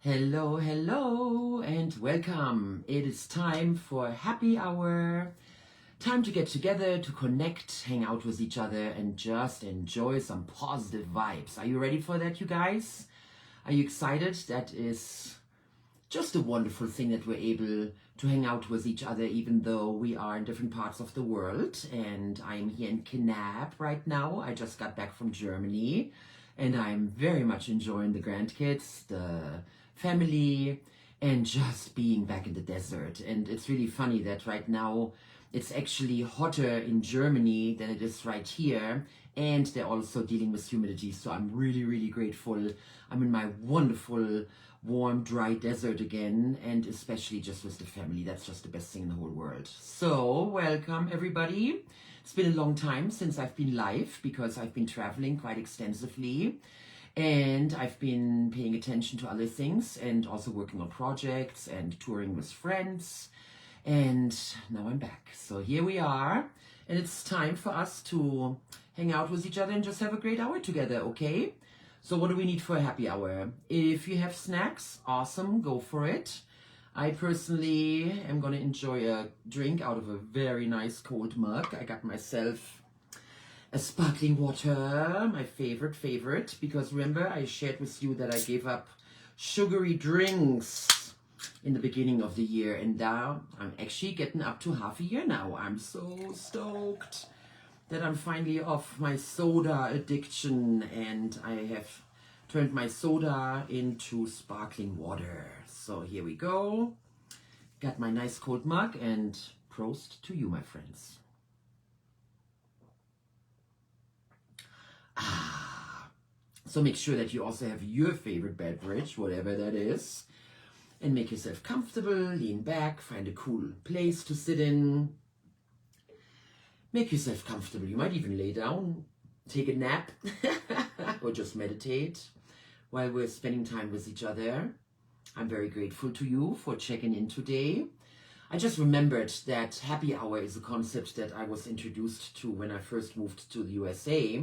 Hello, hello, and welcome. It is time for happy hour. Time to get together, to connect, hang out with each other, and just enjoy some positive vibes. Are you ready for that, you guys? Are you excited? That is just a wonderful thing that we're able to hang out with each other, even though we are in different parts of the world. And I'm here in Knap right now. I just got back from Germany, and I'm very much enjoying the grandkids, the family, and just being back in the desert. And it's really funny that right now it's actually hotter in Germany than it is right here, and they're also dealing with humidity, so I'm really grateful. I'm in my wonderful warm dry desert again, and especially just with the family. That's just the best thing in the whole world. So welcome everybody. It's been a long time since I've been live because I've been traveling quite extensively. And I've been paying attention to other things and also working on projects and touring with friends. And now I'm back. So here we are. And it's time for us to hang out with each other and just have a great hour together, okay? So what do we need for a happy hour? If you have snacks, awesome, go for it. I personally am going to enjoy a drink out of a very nice cold mug. I got myself a sparkling water, my favorite, because remember I shared with you that I gave up sugary drinks in the beginning of the year, and now I'm actually getting up to half a year now. I'm so stoked that I'm finally off my soda addiction, and I have turned my soda into sparkling water. So here we go. Got my nice cold mug, and prost to you, my friends. So make sure that you also have your favorite beverage, whatever that is, and make yourself comfortable, lean back, find a cool place to sit in. Make yourself comfortable. You might even lay down, take a nap, or just meditate while we're spending time with each other. I'm very grateful to you for checking in today. I just remembered that happy hour is a concept that I was introduced to when I first moved to the USA.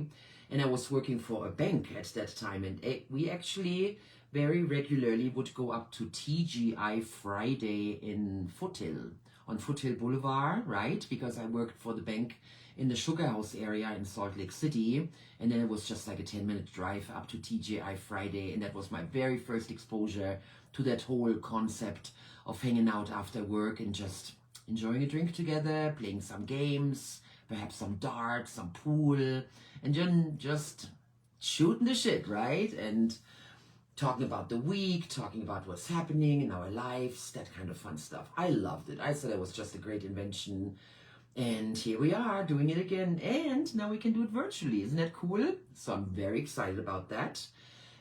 And I was working for a bank at that time, and we actually very regularly would go up to TGI Friday in Foothill, on Foothill Boulevard, right? Because I worked for the bank in the Sugar House area in Salt Lake City, and then it was just like a 10-minute drive up to TGI Friday, and that was my very first exposure to that whole concept of hanging out after work and just enjoying a drink together, playing some games, perhaps some darts, some pool, and then just shooting the shit, right? And talking about the week, talking about what's happening in our lives, that kind of fun stuff. I loved it. I thought it was just a great invention. And here we are doing it again. And now we can do it virtually. Isn't that cool? So I'm very excited about that.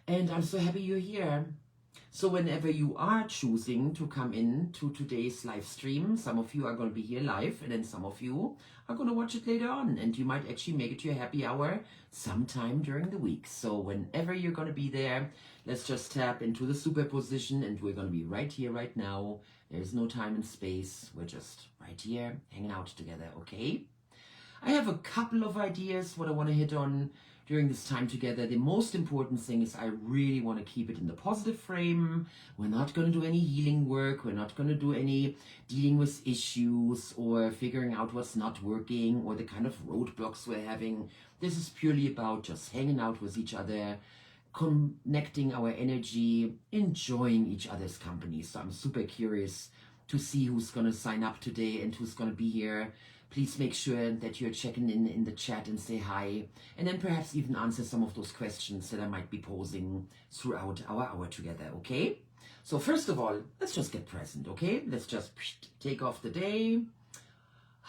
And I'm so happy you're here. So whenever you are choosing to come in to today's live stream, some of you are going to be here live, and then some of you are going to watch it later on, and you might actually make it to your happy hour sometime during the week. So whenever you're going to be there, let's just tap into the superposition, and we're going to be right here, right now. There's no time and space. We're just right here hanging out together, okay? I have a couple of ideas what I want to hit on during this time together. The most important thing is I really want to keep it in the positive frame. We're not going to do any healing work. We're not going to do any dealing with issues or figuring out what's not working or the kind of roadblocks we're having. This is purely about just hanging out with each other, connecting our energy, enjoying each other's company. So I'm super curious to see who's going to sign up today and who's going to be here. Please make sure that you're checking in the chat and say hi, and then perhaps even answer some of those questions that I might be posing throughout our hour together, okay? So first of all, let's just get present, okay? Let's just take off the day.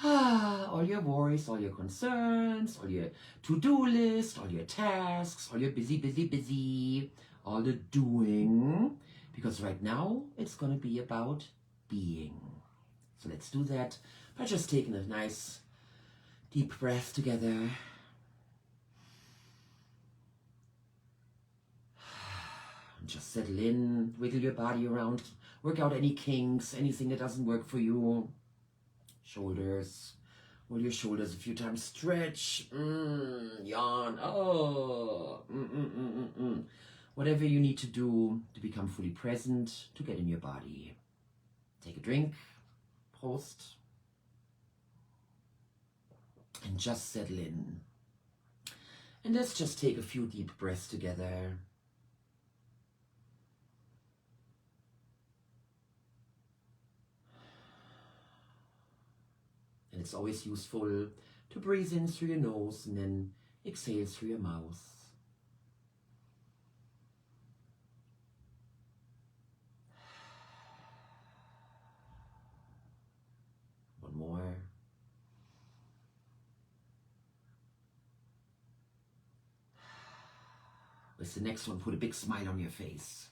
All your worries, all your concerns, all your to-do list, all your tasks, all your busy, all the doing, because right now it's going to be about being. So let's do that by just taking a nice deep breath together. Just settle in, wiggle your body around, work out any kinks, anything that doesn't work for you. Shoulders, roll your shoulders a few times, stretch, yawn, Whatever you need to do to become fully present, to get in your body. Take a drink, Prost, and just settle in. And let's just take a few deep breaths together. And it's always useful to breathe in through your nose and then exhale through your mouth. One more. With the next one, put a big smile on your face.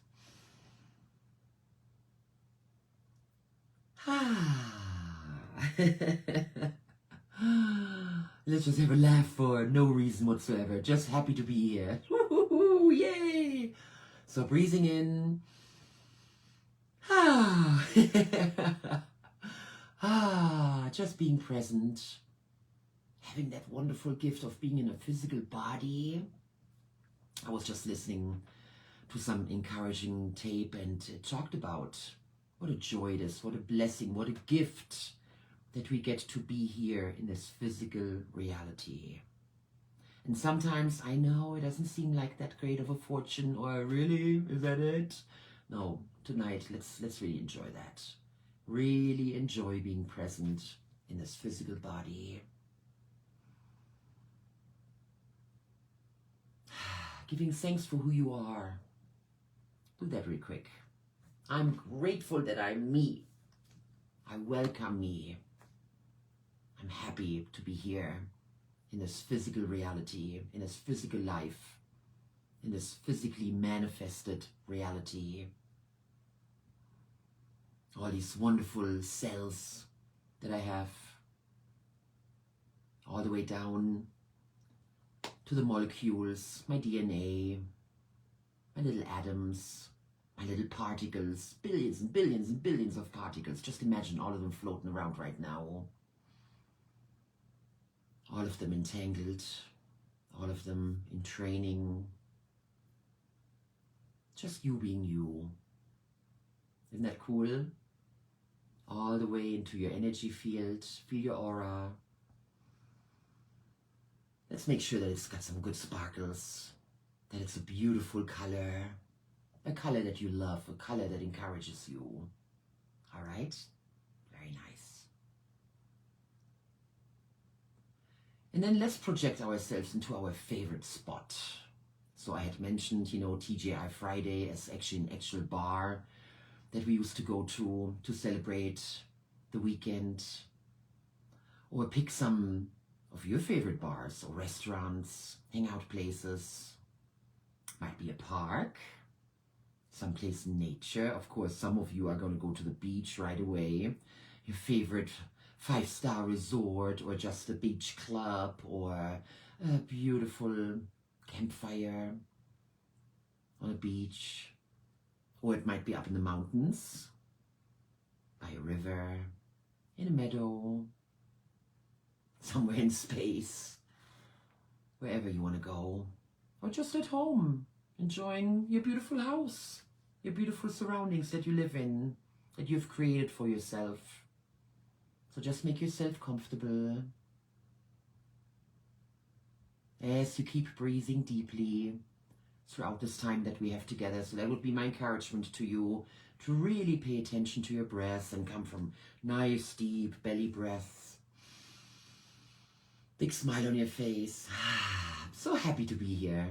Let's just have a laugh for no reason whatsoever. Just happy to be here. Woo-hoo-hoo, yay! So breathing in. Just being present. Having that wonderful gift of being in a physical body. I was just listening to some encouraging tape, and it talked about what a joy it is, what a blessing, what a gift that we get to be here in this physical reality. And sometimes I know it doesn't seem like that great of a fortune, or really, is that it? No, tonight let's really enjoy that. Really enjoy being present in this physical body. Giving thanks for who you are. Do that real quick. I'm grateful that I'm me. I welcome me. I'm happy to be here in this physical reality, in this physical life, in this physically manifested reality. All these wonderful cells that I have, all the way down to the molecules, my DNA, my little atoms, my little particles, billions and billions and billions of particles. Just imagine all of them floating around right now. All of them entangled, all of them in training. Just you being you. Isn't that cool? All the way into your energy field, feel your aura. Let's make sure that it's got some good sparkles, that it's a beautiful color, a color that you love, a color that encourages you. All right? Very nice. And then let's project ourselves into our favorite spot. So I had mentioned, TGI Friday as actually an actual bar that we used to go to celebrate the weekend. Or pick some of your favorite bars or restaurants, hangout places. Might be a park, someplace in nature. Of course, some of you are going to go to the beach right away. Your favorite 5-star resort, or just a beach club, or a beautiful campfire on a beach. Or it might be up in the mountains, by a river, in a meadow, somewhere in space, wherever you want to go. Or just at home, enjoying your beautiful house, your beautiful surroundings that you live in, that you've created for yourself. So just make yourself comfortable as you keep breathing deeply throughout this time that we have together. So that would be my encouragement to you, to really pay attention to your breath and come from nice, deep belly breaths. Big smile on your face. I'm so happy to be here.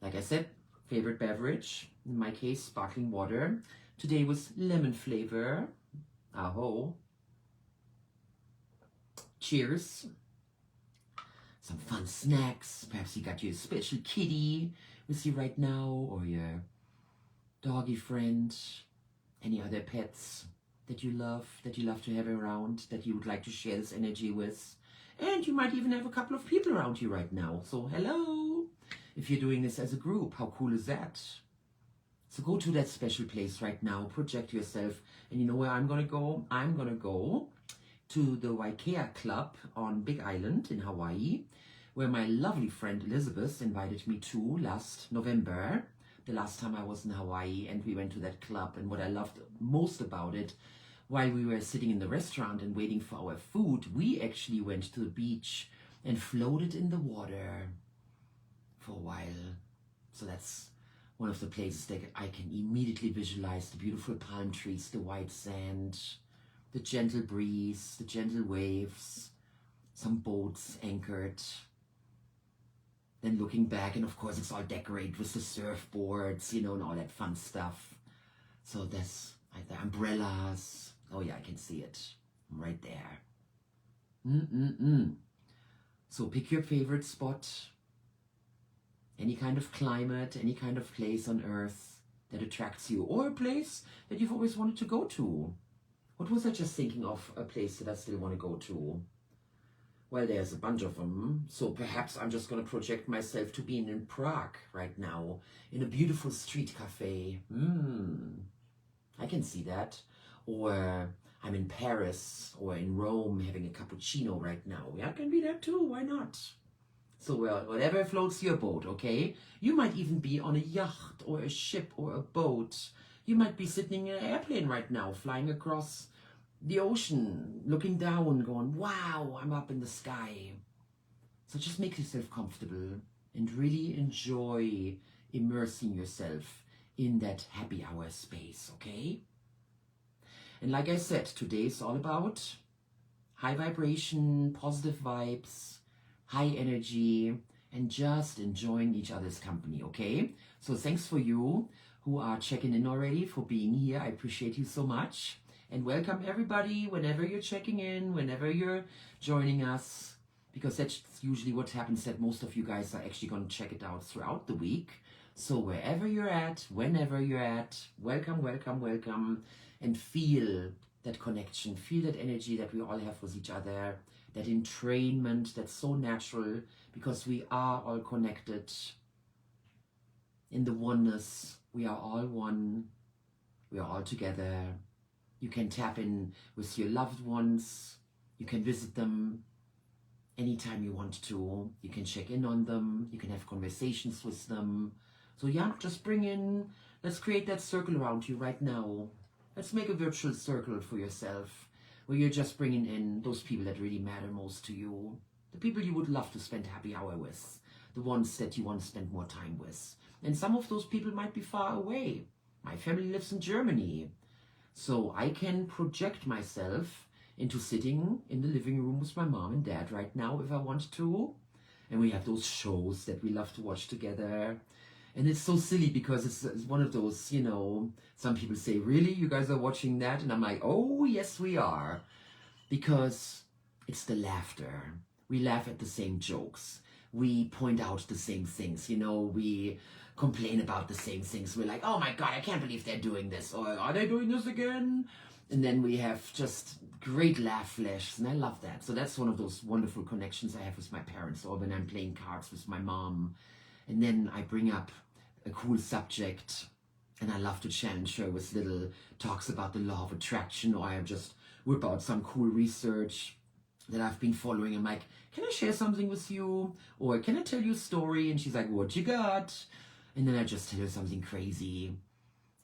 Like I said, favorite beverage, in my case, sparkling water. Today was lemon flavor. Aho. Cheers. Some fun snacks. Perhaps you got your special kitty with you right now, or your doggy friend, any other pets that you love to have around, that you would like to share this energy with. And you might even have a couple of people around you right now. So hello, if you're doing this as a group, how cool is that? So go to that special place right now, project yourself. And you know where I'm gonna go? I'm gonna go to the Waikea Club on Big Island in Hawaii, where my lovely friend Elizabeth invited me to last November. the last time I was in Hawaii and we went to that club, and what I loved most about it, while we were sitting in the restaurant and waiting for our food, we actually went to the beach and floated in the water for a while. So that's one of the places that I can immediately visualize: the beautiful palm trees, the white sand, the gentle breeze, the gentle waves, some boats anchored. Then looking back, and of course it's all decorated with the surfboards, you know, and all that fun stuff. So there's like the umbrellas. Oh yeah, I can see it. I'm right there. So pick your favorite spot, any kind of climate, any kind of place on earth that attracts you, or a place that you've always wanted to go to. What was I just thinking of? A place that I still want to go to? Well, there's a bunch of them. So perhaps I'm just going to project myself to being in Prague right now, in a beautiful street cafe. I can see that. Or I'm in Paris or in Rome having a cappuccino right now. Yeah, I can be there too. Why not? So whatever floats your boat, okay? You might even be on a yacht or a ship or a boat. You might be sitting in an airplane right now, flying across the ocean, looking down, going, wow, I'm up in the sky. So just make yourself comfortable and really enjoy immersing yourself in that happy hour space, okay? And like I said, today is all about high vibration, positive vibes, high energy, and just enjoying each other's company, okay? So thanks for you who are checking in already, for being here. I appreciate you so much. And welcome everybody, whenever you're checking in, whenever you're joining us, because that's usually what happens, that most of you guys are actually going to check it out throughout the week. So wherever you're at, whenever you're at, welcome, welcome, welcome, and feel that connection, feel that energy that we all have with each other, that entrainment that's so natural, because we are all connected in the oneness. We are all one. We are all together. You can tap in with your loved ones. You can visit them anytime you want to. You can check in on them. You can have conversations with them. So yeah, just bring in, let's create that circle around you right now. Let's make a virtual circle for yourself, where you're just bringing in those people that really matter most to you. The people you would love to spend happy hour with. The ones that you want to spend more time with. And some of those people might be far away. My family lives in Germany. So I can project myself into sitting in the living room with my mom and dad right now if I want to. And we have those shows that we love to watch together. And it's so silly because it's one of those, you know, some people say, really, you guys are watching that? And I'm like, oh, yes, we are. Because it's the laughter. We laugh at the same jokes. We point out the same things, you know, we complain about the same things. We're like, oh my God, I can't believe they're doing this. Or are they doing this again? And then we have just great laugh flashes, and I love that. So that's one of those wonderful connections I have with my parents, or when I'm playing cards with my mom. And then I bring up a cool subject, and I love to challenge her with little talks about the law of attraction, or I just whip out some cool research that I've been following. I'm like, can I share something with you? Or can I tell you a story? And she's like, what you got? And then I just tell her something crazy.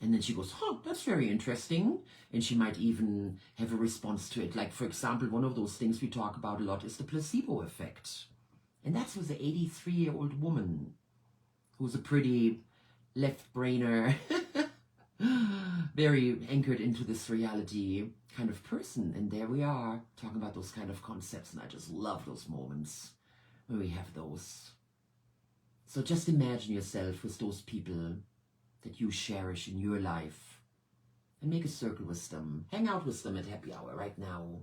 And then she goes, huh, that's very interesting. And she might even have a response to it. Like, for example, one of those things we talk about a lot is the placebo effect. And that's with the 83-year-old woman who's a pretty left-brainer, very anchored into this reality kind of person. And there we are, talking about those kind of concepts. And I just love those moments when we have those. So just imagine yourself with those people that you cherish in your life, and make a circle with them. Hang out with them at happy hour right now.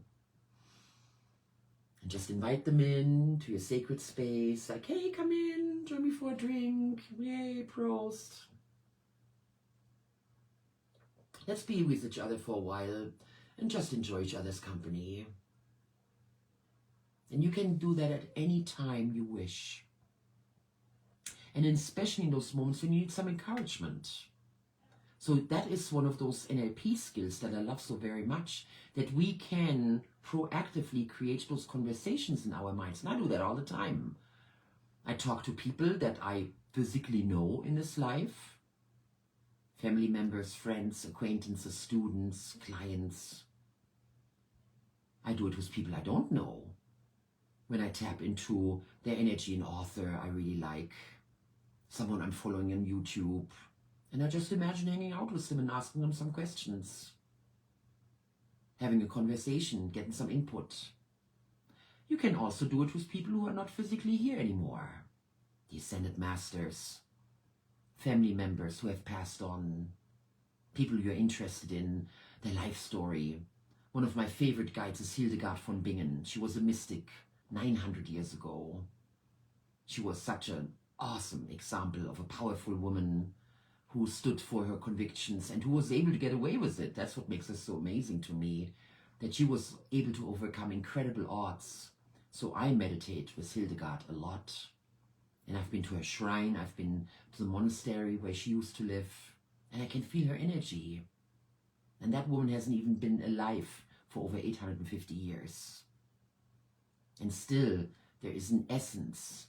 And just invite them in to your sacred space. Like, hey, come in, join me for a drink. Yay, Prost. Let's be with each other for a while and just enjoy each other's company. And you can do that at any time you wish. And especially in those moments when you need some encouragement. So that is one of those NLP skills that I love so very much, that we can proactively create those conversations in our minds. And I do that all the time. I talk to people that I physically know in this life, family members, friends, acquaintances, students, clients. I do it with people I don't know. When I tap into their energy, an author I really like, someone I'm following on YouTube, and I just imagine hanging out with them and asking them some questions, having a conversation, getting some input. You can also do it with people who are not physically here anymore. The Ascended Masters, family members who have passed on, people you're interested in, their life story. One of my favorite guides is Hildegard von Bingen. She was a mystic 900 years ago. She was such an awesome example of a powerful woman who stood for her convictions and who was able to get away with it. That's what makes her so amazing to me, that she was able to overcome incredible odds. So I meditate with Hildegard a lot. And I've been to her shrine, I've been to the monastery where she used to live, and I can feel her energy. And that woman hasn't even been alive for over 850 years. And still, there is an essence.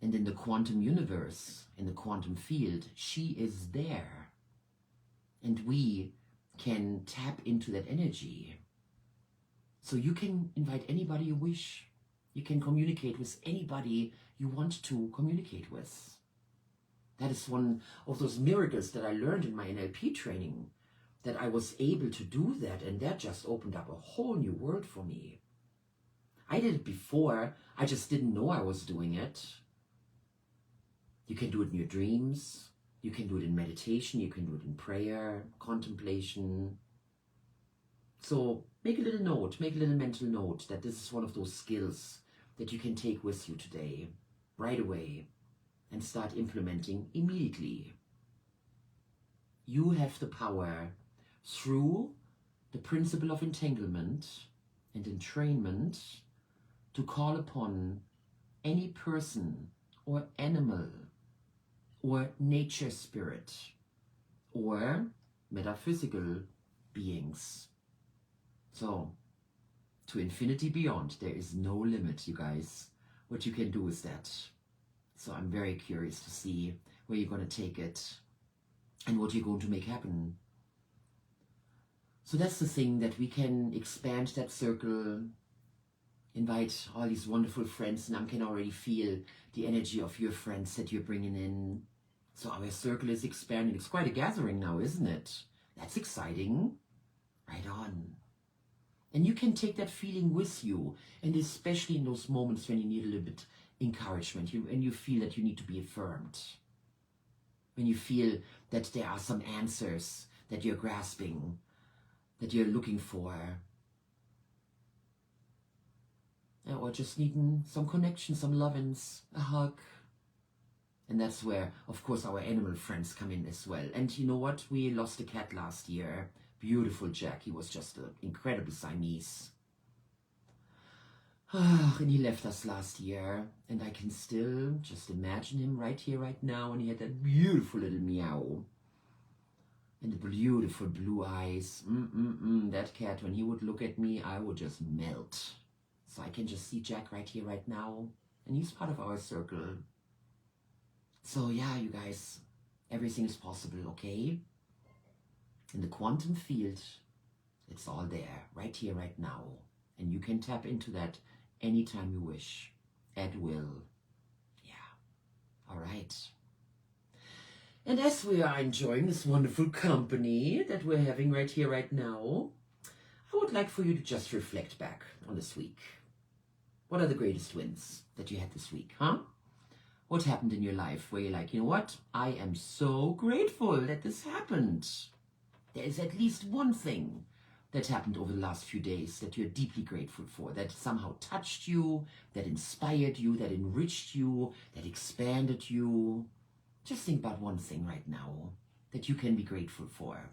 And in the quantum universe, in the quantum field, she is there. And we can tap into that energy. So you can invite anybody you wish. You can communicate with anybody you want to communicate with. That is one of those miracles that I learned in my NLP training, that I was able to do that, and that just opened up a whole new world for me. I did it before, I just didn't know I was doing it. You can do it in your dreams, you can do it in meditation, you can do it in prayer, contemplation. So make a little note, make a little mental note that this is one of those skills that you can take with you today, right away, and start implementing immediately. You have the power through the principle of entanglement and entrainment to call upon any person or animal or nature spirit or metaphysical beings. So, to infinity beyond, there is no limit, you guys, what you can do with that. So I'm very curious to see where you're going to take it and what you're going to make happen. So that's the thing, that we can expand that circle, invite all these wonderful friends, and I can already feel the energy of your friends that you're bringing in. So our circle is expanding. It's quite a gathering now, isn't it? That's exciting. Right on. And you can take that feeling with you, and especially in those moments when you need a little bit encouragement, and you feel that you need to be affirmed, when you feel that there are some answers that you're grasping, that you're looking for, or just needing some connection, some lovins, a hug. And that's where, of course, our animal friends come in as well. And you know what? We lost a cat last year. Beautiful Jack. He was just an incredible Siamese. And he left us last year. And I can still just imagine him right here, right now. And he had that beautiful little meow. And the beautiful blue eyes. That cat, when he would look at me, I would just melt. So I can just see Jack right here, right now. And he's part of our circle. So yeah, you guys, everything is possible, okay? In the quantum field, it's all there, right here, right now. And you can tap into that anytime you wish, at will. Yeah, all right. And as we are enjoying this wonderful company that we're having right here, right now, I would like for you to just reflect back on this week. What are the greatest wins that you had this week, huh? What happened in your life where you're like, you know what? I am so grateful that this happened. There is at least one thing that happened over the last few days that you're deeply grateful for, that somehow touched you, that inspired you, that enriched you, that expanded you. Just think about one thing right now that you can be grateful for.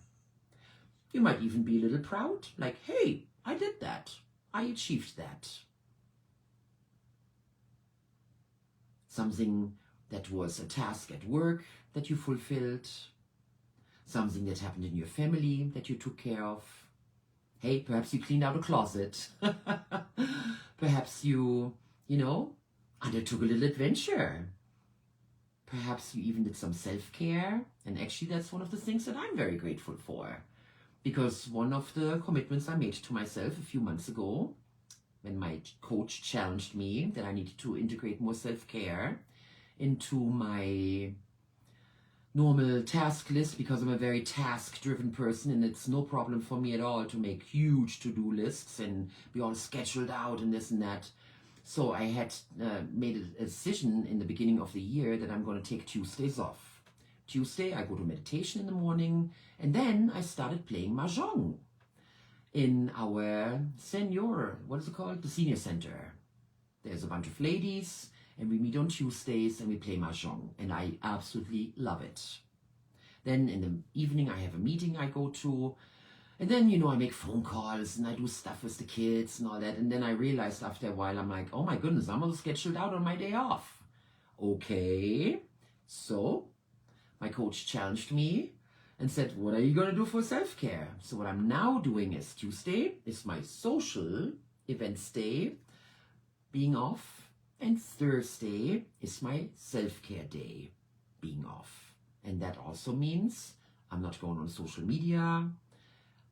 You might even be a little proud, like, hey, I did that. I achieved that. Something that was a task at work that you fulfilled. Something that happened in your family that you took care of. Hey, perhaps you cleaned out a closet. Perhaps you undertook a little adventure. Perhaps you even did some self-care And actually, that's one of the things that I'm very grateful for. Because one of the commitments I made to myself a few months ago, when my coach challenged me that I needed to integrate more self-care into my normal task list, because I'm a very task-driven person, and it's no problem for me at all to make huge to-do lists and be all scheduled out and this and that. So I had made a decision in the beginning of the year that I'm going to take Tuesdays off. Tuesday, I go to meditation in the morning, and then I started playing mahjong in our what is it called? The senior center. There's a bunch of ladies, and we meet on Tuesdays, and we play mahjong, and I absolutely love it. Then in the evening, I have a meeting I go to, and then, you know, I make phone calls, and I do stuff with the kids and all that, and then I realized after a while, I'm like, oh my goodness, I'm all scheduled out on my day off. Okay, so my coach challenged me and said, what are you going to do for self-care? So what I'm now doing is Tuesday is my social events day, being off, and Thursday is my self-care day, being off. And that also means I'm not going on social media,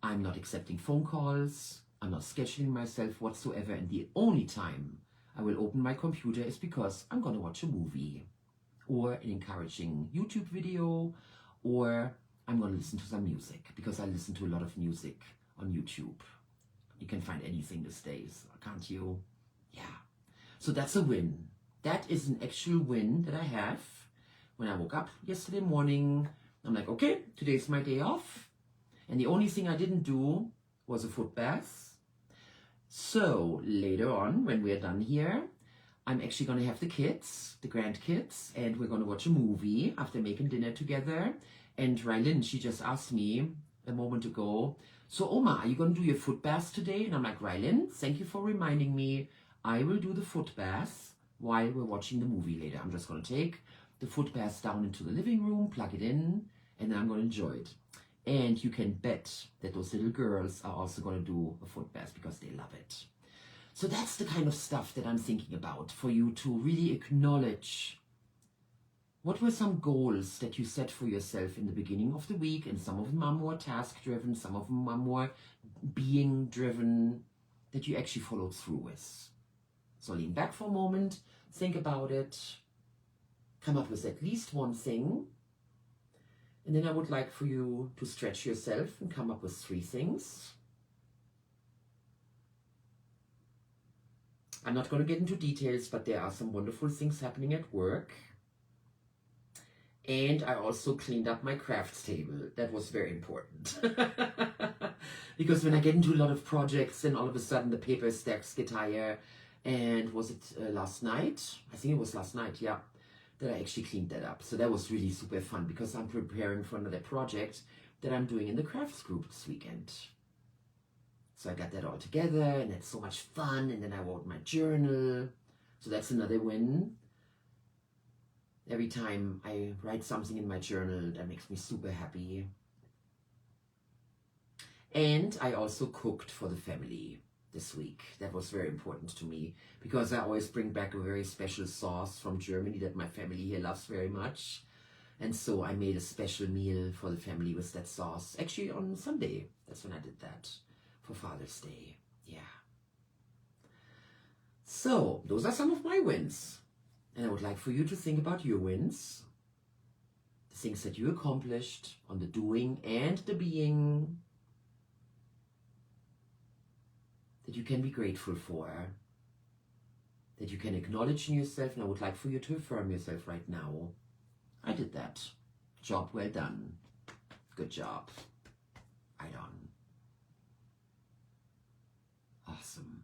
I'm not accepting phone calls, I'm not scheduling myself whatsoever, and the only time I will open my computer is because I'm going to watch a movie or an encouraging YouTube video, or I'm going to listen to some music, because I listen to a lot of music on YouTube. You can find anything these days, can't you? Yeah. So that's a win. That is an actual win that I have. When I woke up yesterday morning, I'm like, okay, today's my day off. And the only thing I didn't do was a foot bath. So later on, when we're done here, I'm actually going to have the kids, the grandkids, and we're going to watch a movie after making dinner together. And Rylin, she just asked me a moment ago, so Oma, are you going to do your foot bath today? And I'm like, Rylin, thank you for reminding me. I will do the foot bath while we're watching the movie later. I'm just going to take the foot bath down into the living room, plug it in, and then I'm going to enjoy it. And you can bet that those little girls are also going to do a foot bath because they love it. So that's the kind of stuff that I'm thinking about, for you to really acknowledge what were some goals that you set for yourself in the beginning of the week, and some of them are more task-driven, some of them are more being-driven, that you actually followed through with. So lean back for a moment, think about it, come up with at least one thing, and then I would like for you to stretch yourself and come up with 3 things. I'm not going to get into details, but there are some wonderful things happening at work. And I also cleaned up my crafts table. That was very important. Because when I get into a lot of projects, then all of a sudden the paper stacks get higher. And was it last night? I think it was last night, yeah, that I actually cleaned that up. So that was really super fun, because I'm preparing for another project that I'm doing in the crafts group this weekend. So I got that all together, and it's so much fun. And then I wrote my journal. So that's another win. Every time I write something in my journal, that makes me super happy. And I also cooked for the family this week. That was very important to me, because I always bring back a very special sauce from Germany that my family here loves very much. And so I made a special meal for the family with that sauce. Actually on Sunday, that's when I did that, for Father's Day. Yeah. So those are some of my wins. And I would like for you to think about your wins, the things that you accomplished on the doing and the being, that you can be grateful for, that you can acknowledge in yourself. And I would like for you to affirm yourself right now. I did that. Job well done. Good job. Right on. Awesome.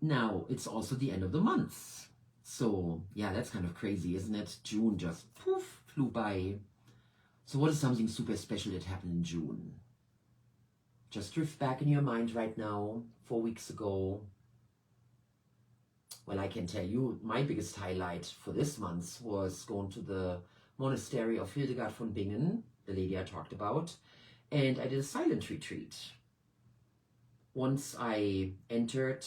Now, it's also the end of the month. So, yeah, that's kind of crazy, isn't it? June just poof, flew by. So what is something super special that happened in June? Just drift back in your mind right now, 4 weeks ago. Well, I can tell you, my biggest highlight for this month was going to the monastery of Hildegard von Bingen, the lady I talked about, and I did a silent retreat. Once I entered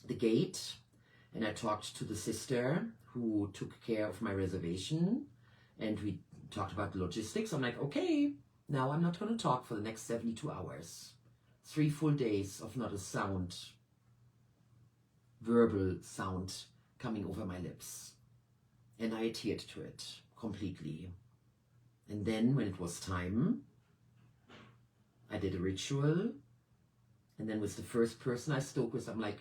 the gate, and I talked to the sister who took care of my reservation, and we talked about the logistics. I'm like, okay, now I'm not going to talk for the next 72 hours. 3 full days of not a sound, verbal sound coming over my lips. And I adhered to it completely. And then when it was time, I did a ritual. And then with the first person I spoke with, I'm like,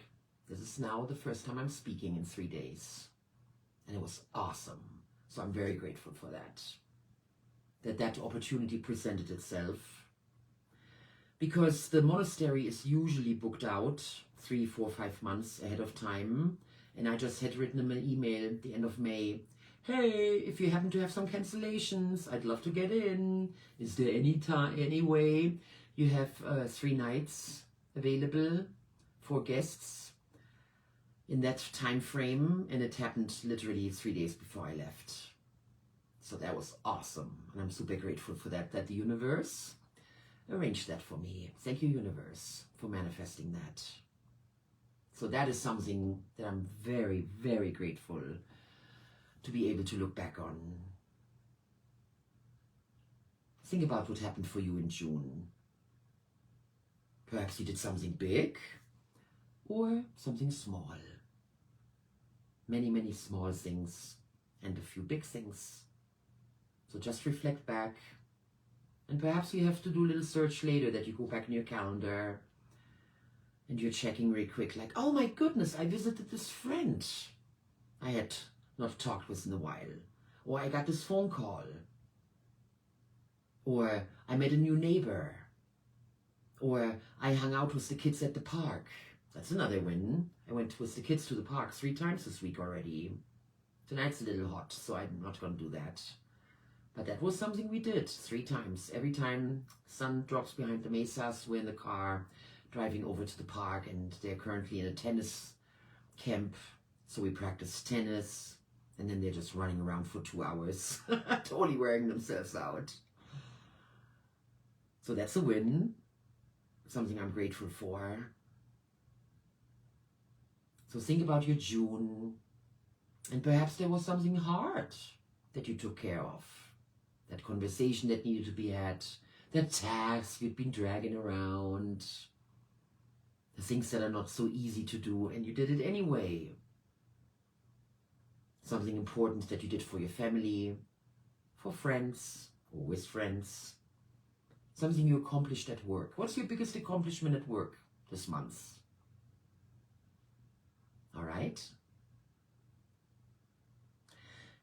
this is now the first time I'm speaking in 3 days. And it was awesome. So I'm very grateful for that. That opportunity presented itself. Because the monastery is usually booked out 3, 4, 5 months ahead of time. And I just had written them an email at the end of May. Hey, if you happen to have some cancellations, I'd love to get in. Is there any way you have 3 nights available for guests in that time frame? And it happened literally 3 days before I left. So that was awesome. And I'm super grateful for that the universe arranged that for me. Thank you, universe, for manifesting that. So that is something that I'm very, very grateful to be able to look back on. Think about what happened for you in June. Perhaps you did something big or something small. Many, many small things and a few big things. So just reflect back. And perhaps you have to do a little search later, that you go back in your calendar and you're checking really quick, like, oh my goodness, I visited this friend I had not talked with in a while. Or I got this phone call. Or I met a new neighbor. Or I hung out with the kids at the park. That's another win. I went with the kids to the park 3 times this week already. Tonight's a little hot, so I'm not going to do that. But that was something we did 3 times. Every time sun drops behind the mesas, we're in the car driving over to the park, and they're currently in a tennis camp. So we practice tennis, and then they're just running around for 2 hours, totally wearing themselves out. So that's a win, something I'm grateful for. So think about your June, and perhaps there was something hard that you took care of. That conversation that needed to be had, that task you'd been dragging around, the things that are not so easy to do, and you did it anyway. Something important that you did for your family, for friends, or with friends. Something you accomplished at work. What's your biggest accomplishment at work this month? All right.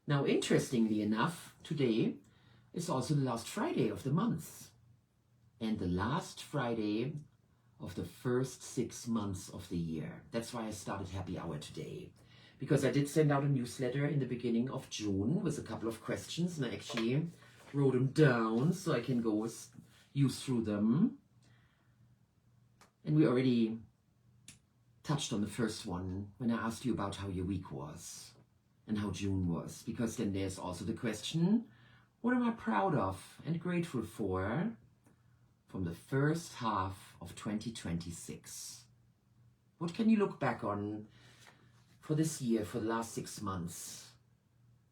Now, interestingly enough, today is also the last Friday of the month. And the last Friday of the first 6 months of the year. That's why I started Happy Hour today. Because I did send out a newsletter in the beginning of June with a couple of questions, and I actually wrote them down so I can use through them. And we already touched on the first one when I asked you about how your week was and how June was. Because then there's also the question, what am I proud of and grateful for from the first half of 2026? What can you look back on for this year, for the last 6 months?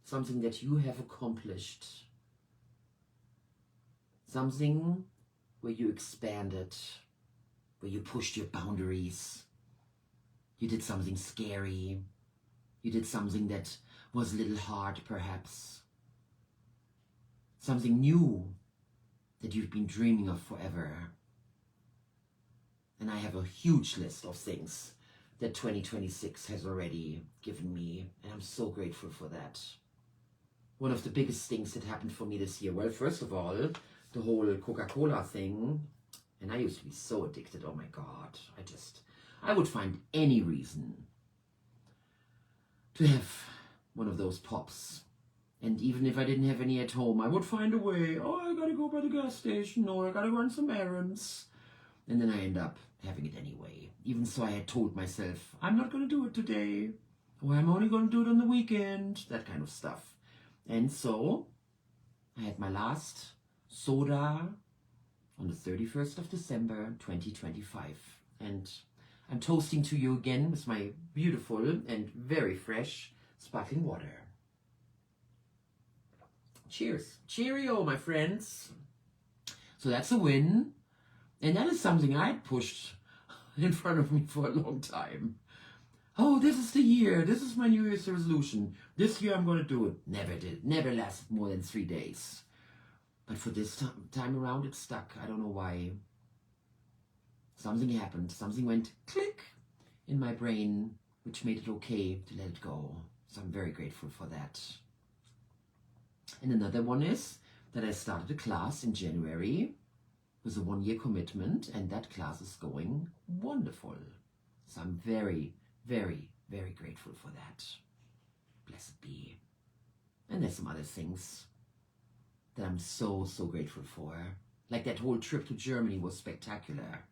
Something that you have accomplished. Something where you expanded, where you pushed your boundaries. You did something scary. You did something that was a little hard, perhaps. Something new that you've been dreaming of forever. And I have a huge list of things that 2026 has already given me, and I'm so grateful for that. One of the biggest things that happened for me this year, well, first of all, the whole Coca-Cola thing, and I used to be so addicted, oh my God, I would find any reason to have one of those pops. And even if I didn't have any at home, I would find a way. Oh, I gotta go by the gas station, or I gotta run some errands. And then I end up having it anyway. Even so, I had told myself, I'm not gonna do it today, or I'm only gonna do it on the weekend, that kind of stuff. And so, I had my last soda on the 31st of December, 2025. And I'm toasting to you again with my beautiful and very fresh sparkling water. Cheers. Cheerio, my friends. So that's a win. And that is something I pushed in front of me for a long time. Oh, this is the year. This is my New Year's resolution. This year I'm going to do it. Never did. Never lasted more than 3 days. But for this time around, it stuck. I don't know why. Something happened. Something went click in my brain, which made it okay to let it go. So I'm very grateful for that. And another one is that I started a class in January with a 1-year commitment, and that class is going wonderful. So I'm very, very, very grateful for that. Blessed be. And there's some other things that I'm so, so grateful for. Like that whole trip to Germany was spectacular.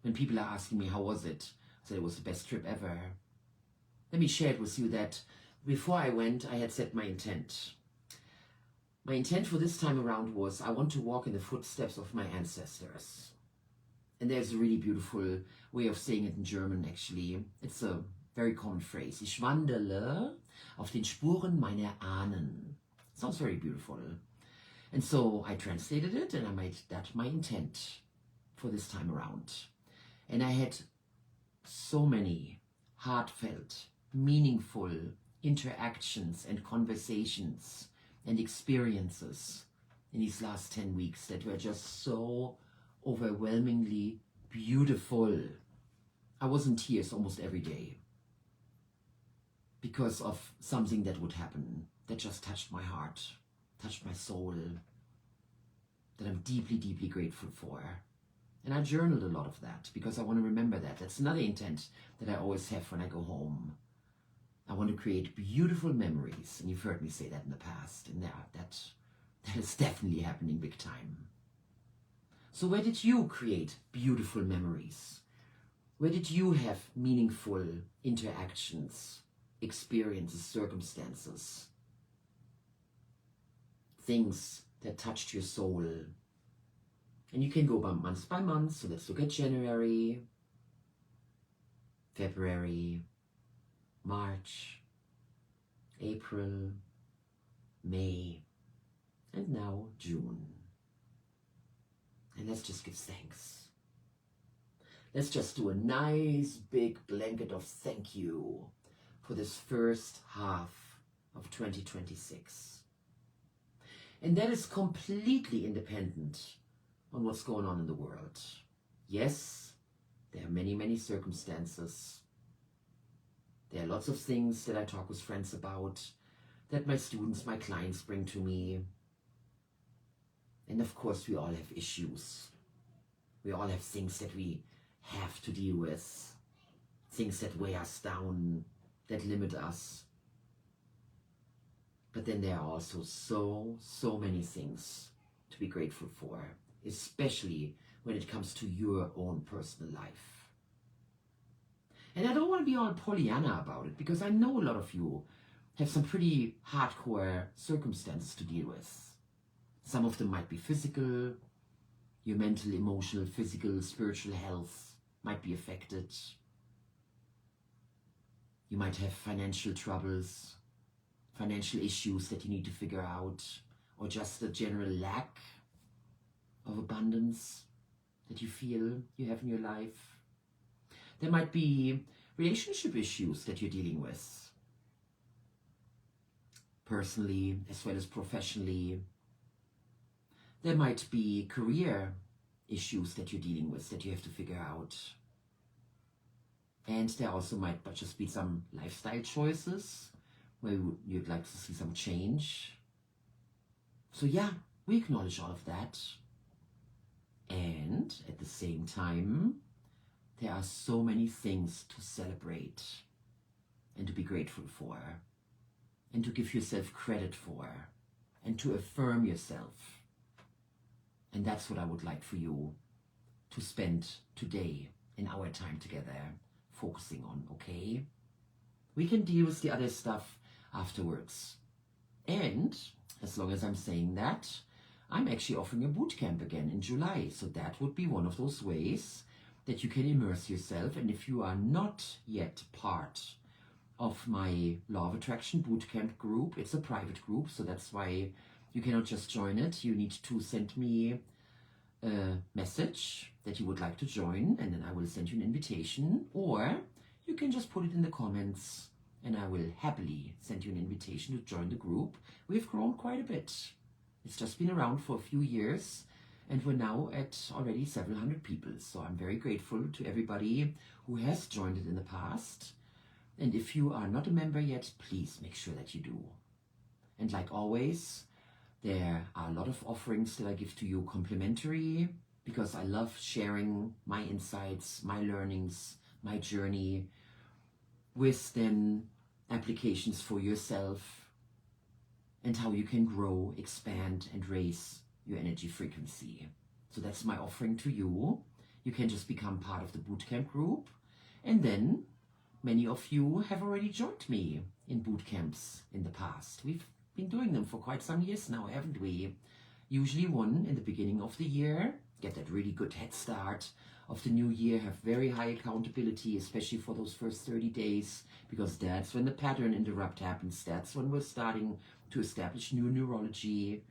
When people are asking me, how was it? I said it was the best trip ever. Let me share it with you that before I went, I had set my intent. My intent for this time around was I want to walk in the footsteps of my ancestors. And there's a really beautiful way of saying it in German, actually. It's a very common phrase. Ich wandele auf den Spuren meiner Ahnen. Sounds very beautiful. And so I translated it and I made that my intent for this time around. And I had so many heartfelt, meaningful interactions and conversations and experiences in these last 10 weeks that were just so overwhelmingly beautiful. I was in tears almost every day because of something that would happen that just touched my heart, touched my soul, that I'm deeply, deeply grateful for. And I journaled a lot of that because I want to remember that. That's another intent that I always have when I go home. I want to create beautiful memories, and you've heard me say that in the past, and that is definitely happening big time. So where did you create beautiful memories? Where did you have meaningful interactions, experiences, circumstances, things that touched your soul? And you can go by month, so let's look at January, February, March, April, May, and now June. And let's just give thanks. Let's just do a nice big blanket of thank you for this first half of 2026. And that is completely independent on what's going on in the world. Yes, there are many, many circumstances. There are lots of things that I talk with friends about, that my students, my clients bring to me. And of course, we all have issues. We all have things that we have to deal with, things that weigh us down, that limit us. But then there are also so many things to be grateful for, especially when it comes to your own personal life. And I don't want to be all Pollyanna about it, because I know a lot of you have some pretty hardcore circumstances to deal with. Some of them might be physical. Your mental, emotional, physical, spiritual health might be affected. You might have financial troubles, financial issues that you need to figure out, or just a general lack of abundance that you feel you have in your life. There might be relationship issues that you're dealing with, personally as well as professionally. There might be career issues that you're dealing with that you have to figure out. And there also might just be some lifestyle choices where you'd like to see some change. So yeah, we acknowledge all of that. And at the same time, there are so many things to celebrate and to be grateful for, and to give yourself credit for, and to affirm yourself. And that's what I would like for you to spend today in our time together focusing on, okay? We can deal with the other stuff afterwards. And as long as I'm saying that, I'm actually offering a boot camp again in July. So that would be one of those ways that you can immerse yourself. And if you are not yet part of my Law of Attraction Bootcamp group, it's a private group, so that's why You cannot just join it. You need to send me a message that you would like to join, and then I will send you an invitation, or you can just put it in the comments and I will happily send you an invitation to join the group. We've grown quite a bit. It's just been around for a few years and we're now at already several hundred people. So I'm very grateful to everybody who has joined it in the past. And if you are not a member yet, please make sure that you do. And like always, there are a lot of offerings that I give to you complimentary, because I love sharing my insights, my learnings, my journey, with then applications for yourself and how you can grow, expand, and raise your energy frequency. So that's my offering to you. You can just become part of the bootcamp group, and then many of you have already joined me in boot camps in the past. We've been doing them for quite some years now, haven't we? Usually one in the beginning of the year, get that really good head start of the new year, have very high accountability, especially for those first 30 days, because that's when the pattern interrupt happens. That's when we're starting to establish new neurology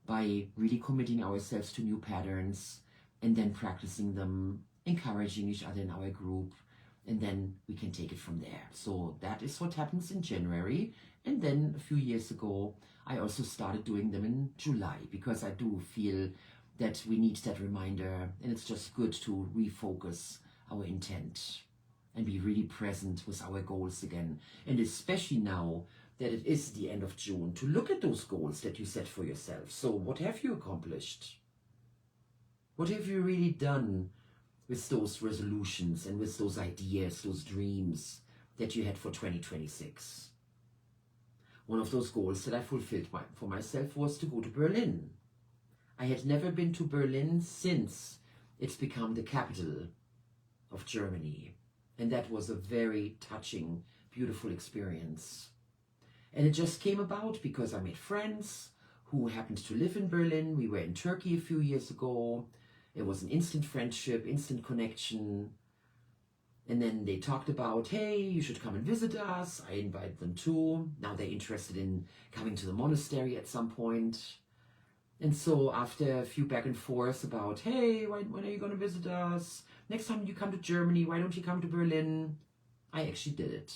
by really committing ourselves to new patterns and then practicing them, encouraging each other in our group, and then we can take it from there. So that is what happens in January. And then a few years ago, I also started doing them in July, because I do feel that we need that reminder, and it's just good to refocus our intent and be really present with our goals again. And especially now that it is the end of June, to look at those goals that you set for yourself. So what have you accomplished? What have you really done with those resolutions and with those ideas, those dreams that you had for 2026? One of those goals that I fulfilled for myself was to go to Berlin. I had never been to Berlin since it's become the capital of Germany. And that was a very touching, beautiful experience. And it just came about because I made friends who happened to live in Berlin. We were in Turkey a few years ago. It was an instant friendship, instant connection. And then they talked about, hey, you should come and visit us. I invited them too. Now they're interested in coming to the monastery at some point. And so after a few back and forth about, hey, when are you going to visit us? Next time you come to Germany, why don't you come to Berlin? I actually did it.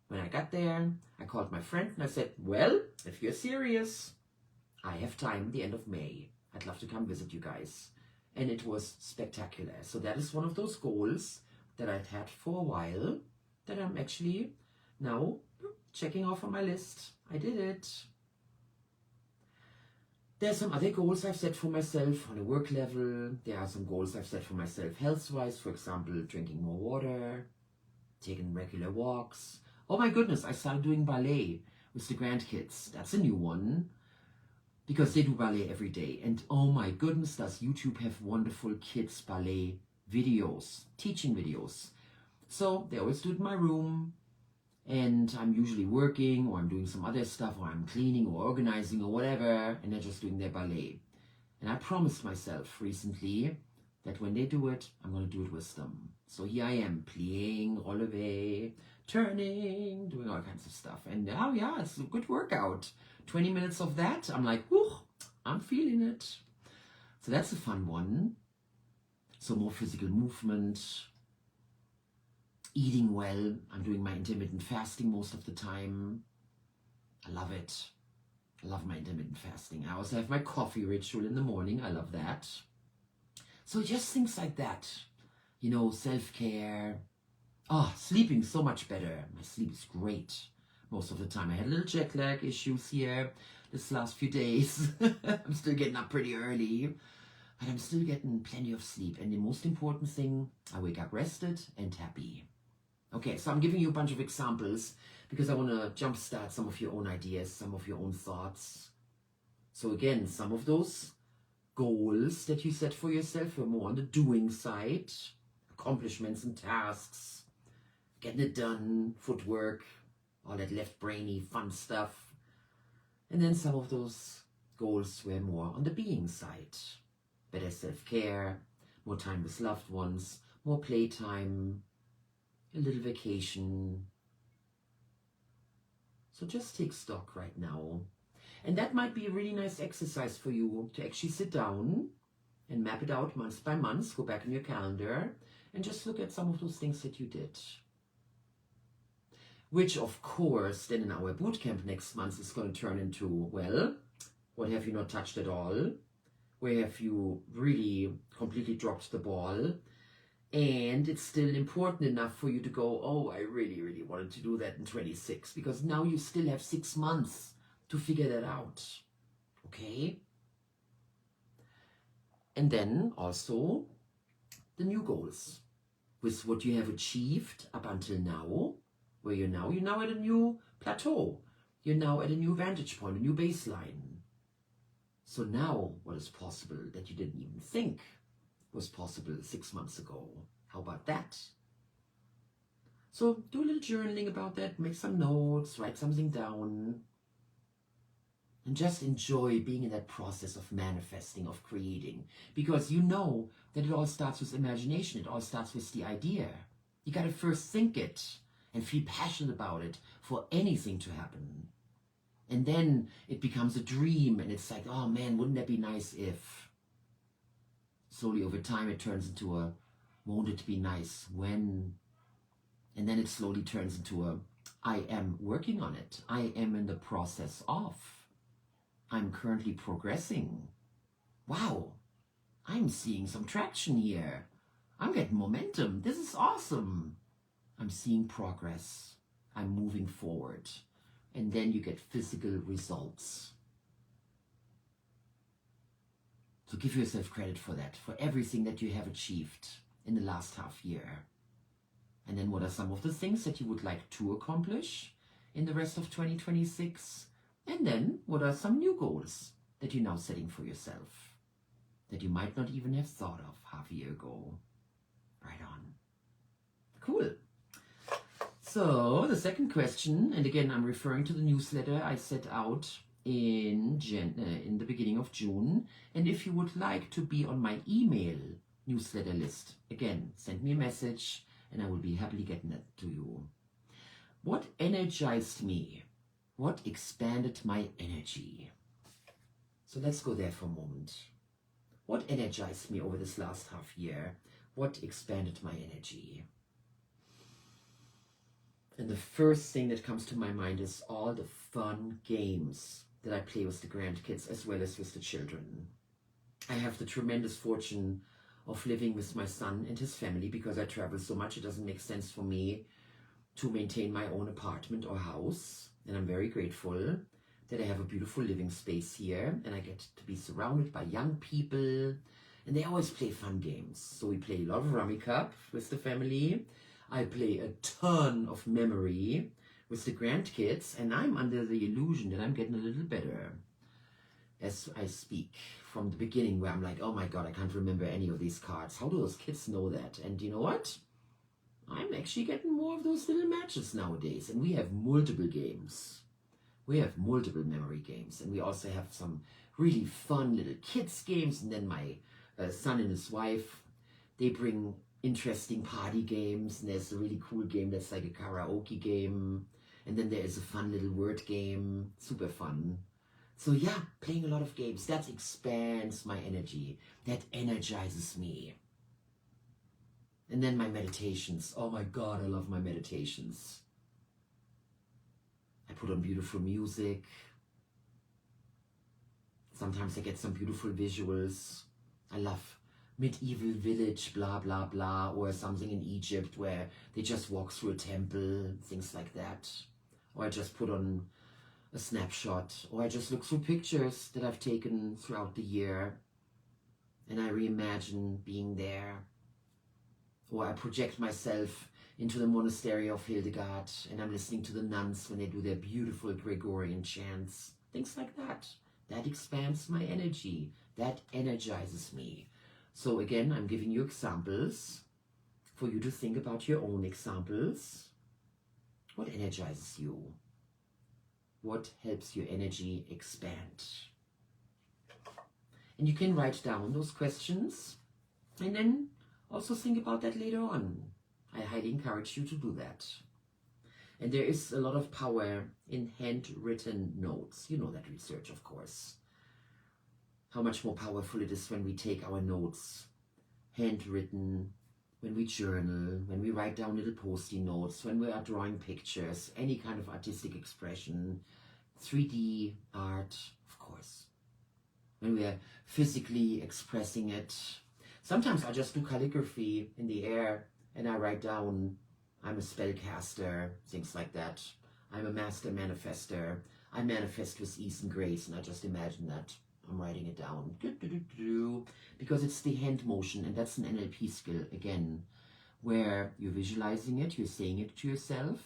When I got there, I called my friend and I said, well, if you're serious, I have time the end of May. I'd love to come visit you guys. And it was spectacular. So that is one of those goals that I've had for a while that I'm actually now checking off on my list. I did it. There are some other goals I've set for myself on a work level. There are some goals I've set for myself health-wise. For example, drinking more water, taking regular walks. Oh my goodness, I started doing ballet with the grandkids. That's a new one, because they do ballet every day. And oh my goodness, does YouTube have wonderful kids ballet videos, teaching videos. So they always do it in my room. And I'm usually working, or I'm doing some other stuff, or I'm cleaning or organizing or whatever, and they're just doing their ballet. And I promised myself recently that when they do it, I'm going to do it with them. So here I am, pliing, relevé, turning, doing all kinds of stuff. And oh yeah, it's a good workout. 20 minutes of that, I'm like, whew, I'm feeling it. So that's a fun one. So more physical movement. Eating well. I'm doing my intermittent fasting most of the time. I love it. I love my intermittent fasting. I also have my coffee ritual in the morning. I love that. So just things like that. You know, self-care. Oh, sleeping so much better. My sleep is great most of the time. I had a little jet lag issues here this last few days. I'm still getting up pretty early, but I'm still getting plenty of sleep. And the most important thing, I wake up rested and happy. Okay, so I'm giving you a bunch of examples because I want to jumpstart some of your own ideas, some of your own thoughts. So again, some of those goals that you set for yourself were more on the doing side, accomplishments and tasks, getting it done, footwork, all that left brainy fun stuff. And then some of those goals were more on the being side, better self-care, more time with loved ones, more playtime, a little vacation. So just take stock right now. And that might be a really nice exercise for you to actually sit down and map it out month by month, go back in your calendar and just look at some of those things that you did. Which of course then in our bootcamp next month is going to turn into, well, what have you not touched at all? Where have you really completely dropped the ball? And it's still important enough for you to go, oh, I really, really wanted to do that in 26, because now you still have 6 months to figure that out. Okay? And then also the new goals with what you have achieved up until now, where you're now at a new plateau. You're now at a new vantage point, a new baseline. So now what is possible that you didn't even think was possible 6 months ago? How about that? So do a little journaling about that, make some notes, write something down, and just enjoy being in that process of manifesting, of creating. Because you know that it all starts with imagination, it all starts with the idea. You gotta first think it and feel passionate about it for anything to happen. And then it becomes a dream and it's like, oh man, wouldn't that be nice if... Slowly over time it turns into a, won't it be nice when? And then it slowly turns into a, I am working on it. I am in the process of. I'm currently progressing. Wow, I'm seeing some traction here. I'm getting momentum. This is awesome. I'm seeing progress. I'm moving forward. And then you get physical results. So give yourself credit for that, for everything that you have achieved in the last half year. And then what are some of the things that you would like to accomplish in the rest of 2026? And then what are some new goals that you're now setting for yourself that you might not even have thought of half a year ago? Right on. Cool. So the second question, and again, I'm referring to the newsletter I set out in the beginning of June. And if you would like to be on my email newsletter list, again, send me a message and I will be happily getting it to you. What energized me? What expanded my energy? So let's go there for a moment. What energized me over this last half year? What expanded my energy? And the first thing that comes to my mind is all the fun games that I play with the grandkids as well as with the children. I have the tremendous fortune of living with my son and his family because I travel so much. It doesn't make sense for me to maintain my own apartment or house. And I'm very grateful that I have a beautiful living space here and I get to be surrounded by young people and they always play fun games. So we play a lot of Rummy Cup with the family. I play a ton of memory with the grandkids, and I'm under the illusion that I'm getting a little better as I speak from the beginning, where I'm like, oh my God, I can't remember any of these cards. How do those kids know that? And you know what? I'm actually getting more of those little matches nowadays, and we have multiple games. We have multiple memory games, and we also have some really fun little kids games, and then my son and his wife, they bring interesting party games, and there's a really cool game that's like a karaoke game, and then there is a fun little word game, super fun. So yeah, playing a lot of games, that expands my energy, that energizes me. And then my meditations, oh my God, I love my meditations. I put on beautiful music, sometimes I get some beautiful visuals. I love medieval village, blah, blah, blah, or something in Egypt where they just walk through a temple, things like that. Or I just put on a snapshot, or I just look through pictures that I've taken throughout the year and I reimagine being there. Or I project myself into the monastery of Hildegard and I'm listening to the nuns when they do their beautiful Gregorian chants, things like that. That expands my energy, that energizes me. So again, I'm giving you examples for you to think about your own examples. What energizes you? What helps your energy expand? And you can write down those questions and then also think about that later on. I highly encourage you to do that. And there is a lot of power in handwritten notes. You know that research, of course. How much more powerful it is when we take our notes, handwritten, when we journal, when we write down little post-it notes, when we are drawing pictures, any kind of artistic expression, 3D art, of course. When we are physically expressing it. Sometimes I just do calligraphy in the air and I write down, I'm a spellcaster, things like that. I'm a master manifester. I manifest with ease and grace, and I just imagine that I'm writing it down. Because it's the hand motion, and that's an NLP skill, again, where you're visualizing it, you're saying it to yourself,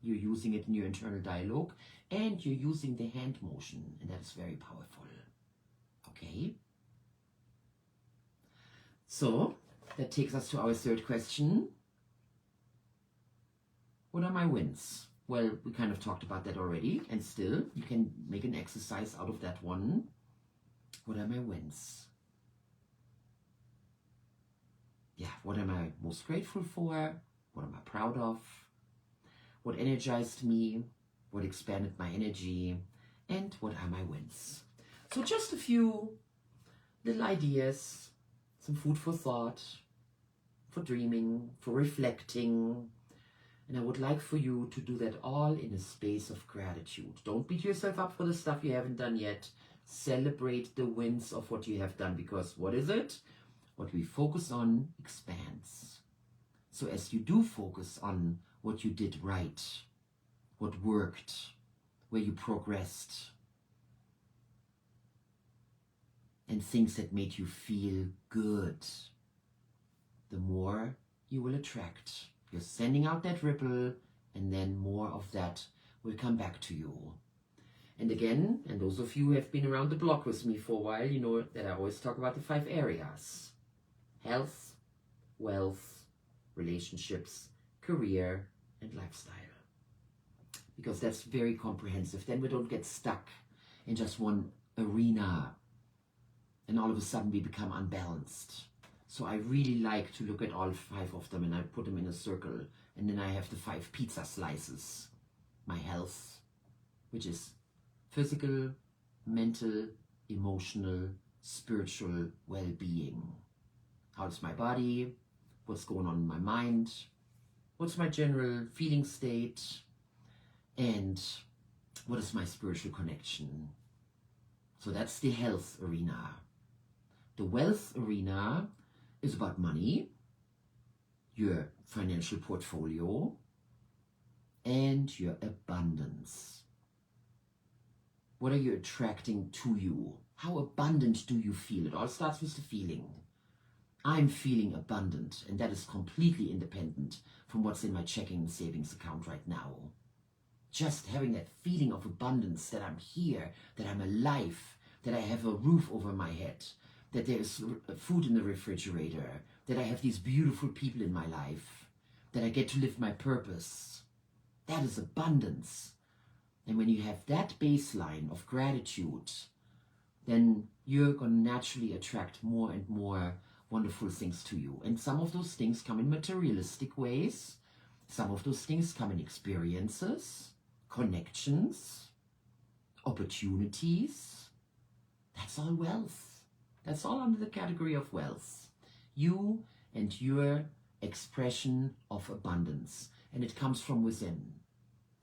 you're using it in your internal dialogue, and you're using the hand motion, and that is very powerful. Okay? So, that takes us to our third question. What are my wins? Well, we kind of talked about that already, and still, you can make an exercise out of that one. What are my wins? Yeah, what am I most grateful for? What am I proud of? What energized me? What expanded my energy? And what are my wins? So just a few little ideas, some food for thought, for dreaming, for reflecting. And I would like for you to do that all in a space of gratitude. Don't beat yourself up for the stuff you haven't done yet. Celebrate the wins of what you have done, because what is it? What we focus on expands. So as you do focus on what you did right, what worked, where you progressed, and things that made you feel good, the more you will attract. You're sending out that ripple, and then more of that will come back to you. And again, and those of you who have been around the block with me for a while, you know that I always talk about the 5 areas. Health, wealth, relationships, career, and lifestyle. Because that's very comprehensive. Then we don't get stuck in just one arena, and all of a sudden we become unbalanced. So I really like to look at all 5 of them, and I put them in a circle, and then I have the 5 pizza slices. My health, which is physical, mental, emotional, spiritual well-being. How's my body? What's going on in my mind? What's my general feeling state? And what is my spiritual connection? So that's the health arena. The wealth arena is about money, your financial portfolio, and your abundance. What are you attracting to you? How abundant do you feel? It all starts with the feeling. I'm feeling abundant, and that is completely independent from what's in my checking and savings account right now. Just having that feeling of abundance, that I'm here, that I'm alive, that I have a roof over my head, that there is food in the refrigerator, that I have these beautiful people in my life, that I get to live my purpose. That is abundance. And when you have that baseline of gratitude, then you're going to naturally attract more and more wonderful things to you. And some of those things come in materialistic ways. Some of those things come in experiences, connections, opportunities. That's all wealth. That's all under the category of wealth. You and your expression of abundance. And it comes from within.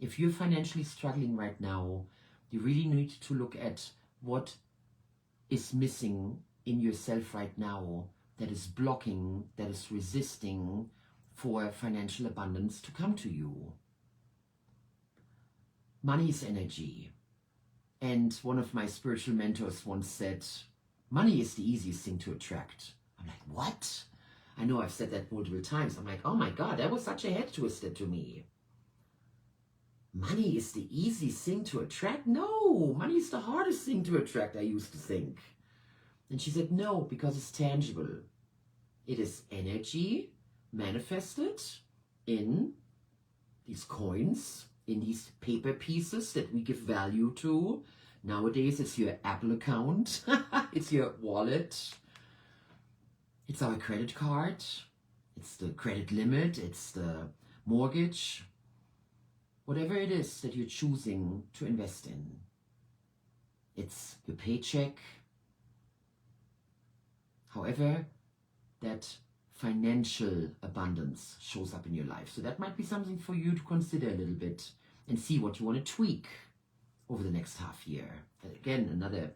If you're financially struggling right now, you really need to look at what is missing in yourself right now that is blocking, that is resisting for financial abundance to come to you. Money is energy. And one of my spiritual mentors once said, money is the easiest thing to attract. I'm like, what? I know I've said that multiple times. I'm like, oh my God, that was such a head twister to me. Money is the easiest thing to attract? No, money is the hardest thing to attract, I used to think. And she said, no, because it's tangible. It is energy manifested in these coins, in these paper pieces that we give value to. Nowadays, it's your Apple account, it's your wallet, it's our credit card, it's the credit limit, it's the mortgage. whatever it is that you're choosing to invest in. It's your paycheck, however that financial abundance shows up in your life. So that might be something for you to consider a little bit and see what you want to tweak over the next half year. Again, another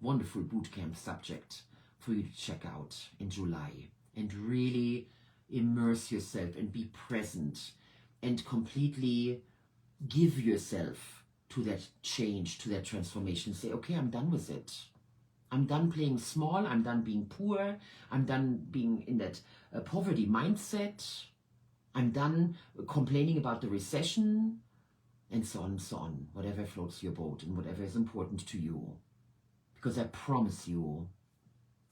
wonderful bootcamp subject for you to check out in July, and really immerse yourself and be present and completely give yourself to that change, to that transformation. Say, okay, I'm done with it. I'm done playing small. I'm done being poor. I'm done being in that poverty mindset. I'm done complaining about the recession, and so on and so on. Whatever floats your boat and whatever is important to you. Because I promise you,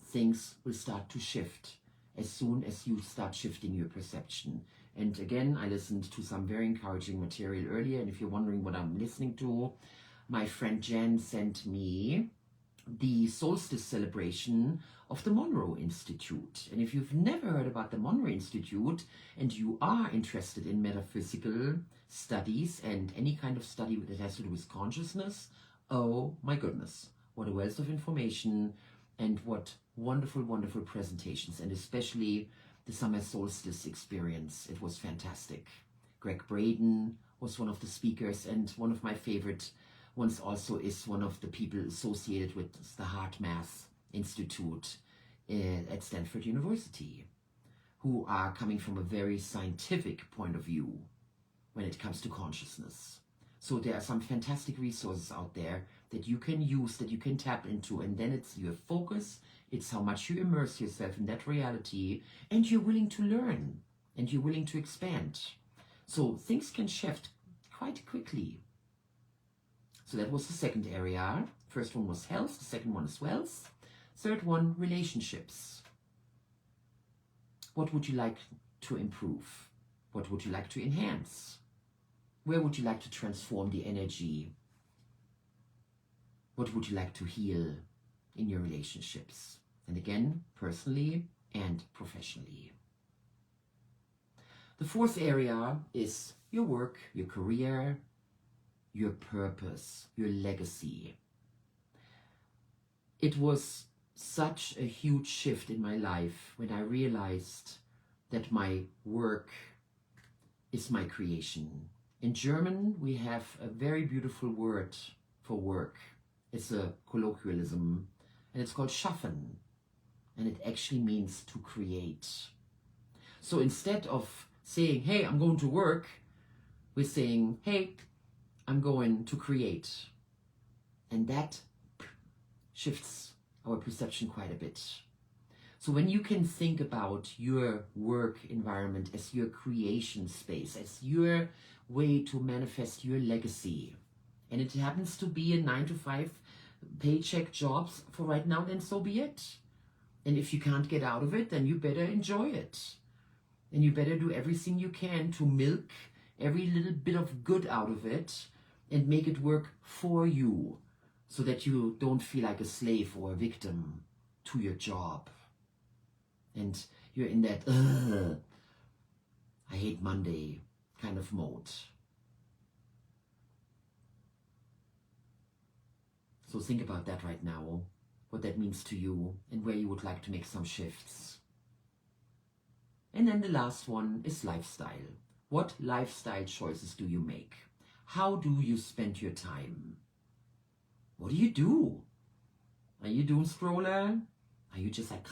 things will start to shift as soon as you start shifting your perception. And again, I listened to some very encouraging material earlier, and if you're wondering what I'm listening to, my friend Jen sent me the solstice celebration of the Monroe Institute. And if you've never heard about the Monroe Institute and you are interested in metaphysical studies and any kind of study that has to do with consciousness, oh my goodness, what a wealth of information, and what wonderful, wonderful presentations, and especially the summer solstice experience. It was fantastic. Greg Braden was one of the speakers, and one of my favorite ones also is one of the people associated with the Heart Math Institute at Stanford University, who are coming from a very scientific point of view when it comes to consciousness. So there are some fantastic resources out there that you can use, that you can tap into, and then it's your focus, it's how much you immerse yourself in that reality, and you're willing to learn, and you're willing to expand. So things can shift quite quickly. So that was the second area. First one was health, the second one is wealth. Third one, relationships. What would you like to improve? What would you like to enhance? Where would you like to transform the energy? What would you like to heal in your relationships? And again, personally and professionally. The fourth area is your work, your career, your purpose, your legacy. It was such a huge shift in my life when I realized that my work is my creation. In German, we have a very beautiful word for work. It's a colloquialism, and it's called schaffen, and it actually means to create. So instead of saying, hey, I'm going to work, we're saying, hey, I'm going to create. And that shifts our perception quite a bit. So when you can think about your work environment as your creation space, as your way to manifest your legacy, and it happens to be a 9-to-5 paycheck jobs for right now, then so be it. And if you can't get out of it, then you better enjoy it. And you better do everything you can to milk every little bit of good out of it and make it work for you, so that you don't feel like a slave or a victim to your job. And you're in that, I hate Monday kind of mode. So think about that right now, what that means to you and where you would like to make some shifts. And then the last one is lifestyle. What lifestyle choices do you make? How do you spend your time? What do you do? Are you doom scroller? Are you just like,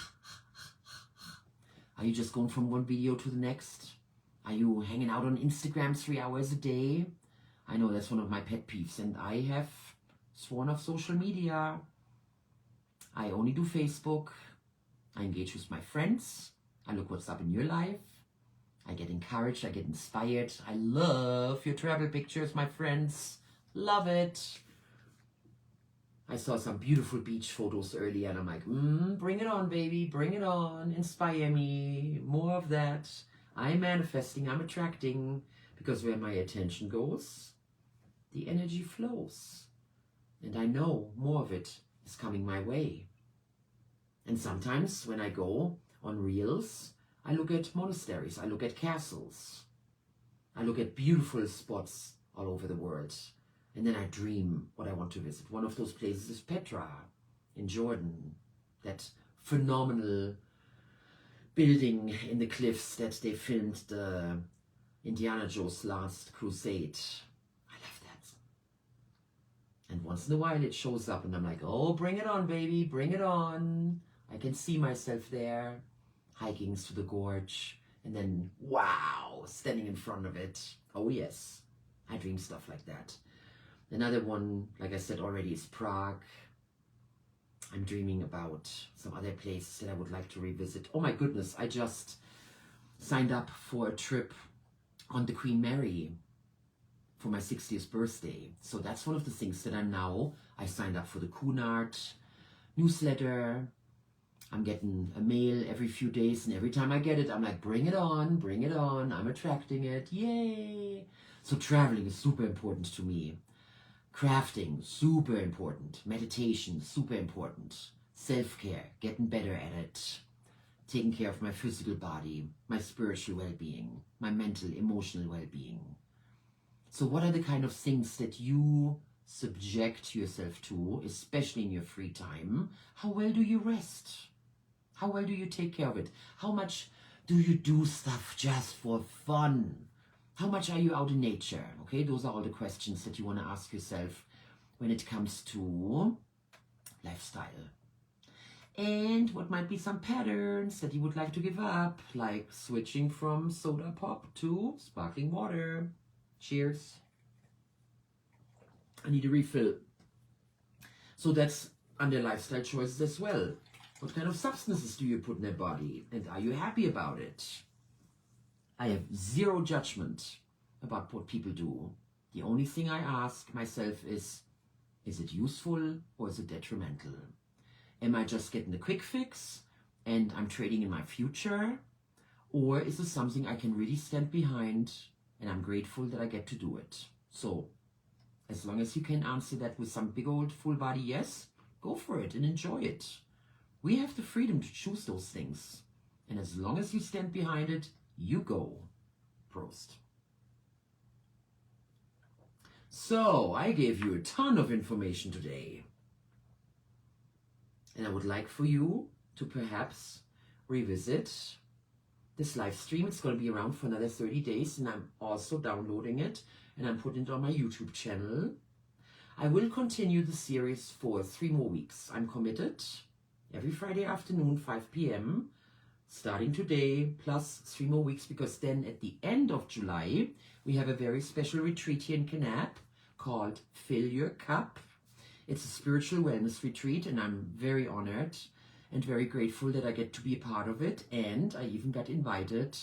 are you just going from one video to the next? Are you hanging out on Instagram 3 hours a day? I know that's one of my pet peeves, and I have sworn off social media. I only do Facebook. I engage with my friends. I look what's up in your life. I get encouraged. I get inspired. I love your travel pictures, my friends. Love it. I saw some beautiful beach photos earlier, and I'm like, bring it on, baby. Bring it on. Inspire me. More of that. I'm manifesting. I'm attracting. Because where my attention goes, the energy flows. And I know more of it is coming my way. And sometimes when I go on Reels, I look at monasteries, I look at castles, I look at beautiful spots all over the world. And then I dream what I want to visit. One of those places is Petra in Jordan, that phenomenal building in the cliffs that they filmed the Indiana Jones Last Crusade. I love that. And once in a while it shows up and I'm like, oh, bring it on, baby, bring it on. I can see myself there, hiking through the gorge, and then, wow, standing in front of it. Oh yes, I dream stuff like that. Another one, like I said already, is Prague. I'm dreaming about some other places that I would like to revisit. Oh my goodness, I just signed up for a trip on the Queen Mary for my 60th birthday. So that's one of the things that I signed up for the Cunard newsletter. I'm getting a mail every few days, and every time I get it, I'm like, bring it on, I'm attracting it, yay. So traveling is super important to me. Crafting, super important. Meditation, super important. Self-care, getting better at it. Taking care of my physical body, my spiritual well-being, my mental, emotional well-being. So what are the kind of things that you subject yourself to, especially in your free time? How well do you rest? How well do you take care of it? How much do you do stuff just for fun? How much are you out in nature? Okay, those are all the questions that you want to ask yourself when it comes to lifestyle. And what might be some patterns that you would like to give up, like switching from soda pop to sparkling water. Cheers. I need a refill. So that's under lifestyle choices as well. What kind of substances do you put in your body? And are you happy about it? I have zero judgment about what people do. The only thing I ask myself is it useful or is it detrimental? Am I just getting the quick fix and I'm trading in my future? Or is it something I can really stand behind and I'm grateful that I get to do it? So, as long as you can answer that with some big old full body yes, go for it and enjoy it. We have the freedom to choose those things. And as long as you stand behind it, you go. Prost. So, I gave you a ton of information today. And I would like for you to perhaps revisit this live stream. It's going to be around for another 30 days, and I'm also downloading it, and I'm putting it on my YouTube channel. I will continue the series for 3 more weeks. I'm committed. Every Friday afternoon, 5 p.m., starting today, plus 3 more weeks, because then at the end of July, we have a very special retreat here in Canap called Fill Your Cup. It's a spiritual wellness retreat, and I'm very honored and very grateful that I get to be a part of it, and I even got invited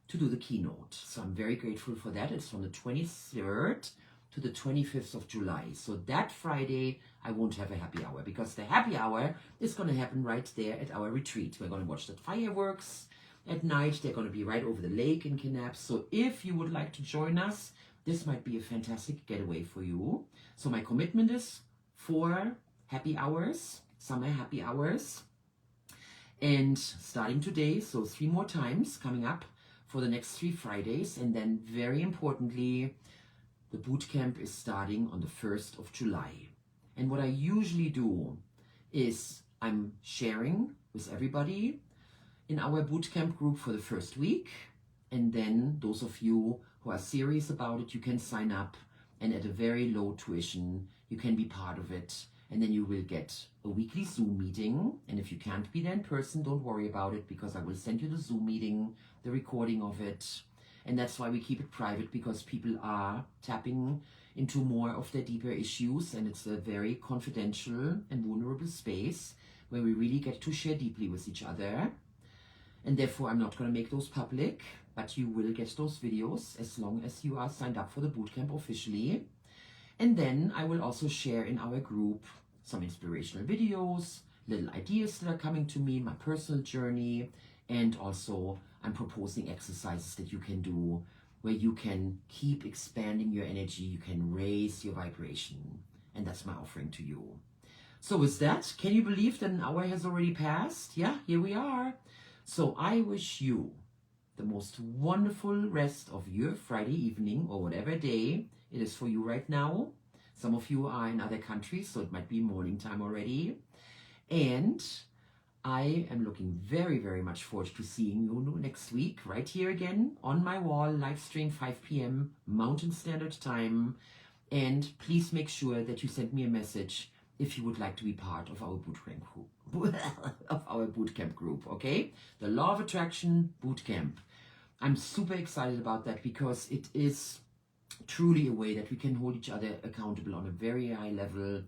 to do the keynote. So I'm very grateful for that. It's from the 23rd to the 25th of July. So that Friday, I won't have a happy hour, because the happy hour is going to happen right there at our retreat. We're going to watch the fireworks at night. They're going to be right over the lake in Canap. So if you would like to join us, this might be a fantastic getaway for you. So my commitment is 4 happy hours, summer happy hours. And starting today, so 3 more times coming up for the next 3 Fridays. And then very importantly, the boot camp is starting on the 1st of July. And what I usually do is I'm sharing with everybody in our boot camp group for the first week. And then those of you who are serious about it, you can sign up, and at a very low tuition, you can be part of it. And then you will get a weekly Zoom meeting. And if you can't be there in person, don't worry about it, because I will send you the Zoom meeting, the recording of it. And that's why we keep it private, because people are tapping into more of their deeper issues. And it's a very confidential and vulnerable space where we really get to share deeply with each other. And therefore, I'm not going to make those public, but you will get those videos as long as you are signed up for the bootcamp officially. And then I will also share in our group some inspirational videos, little ideas that are coming to me, my personal journey, and also I'm proposing exercises that you can do where you can keep expanding your energy, you can raise your vibration, and that's my offering to you. So with that, can you believe that an hour has already passed? Yeah, here we are. So I wish you the most wonderful rest of your Friday evening or whatever day it is for you right now. Some of you are in other countries, so it might be morning time already. And I am looking very, very much forward to seeing you next week, right here again on my wall, live stream 5 p.m. Mountain Standard Time. And please make sure that you send me a message if you would like to be part of our bootcamp group, okay? The Law of Attraction Bootcamp. I'm super excited about that because it is truly a way that we can hold each other accountable on a very high level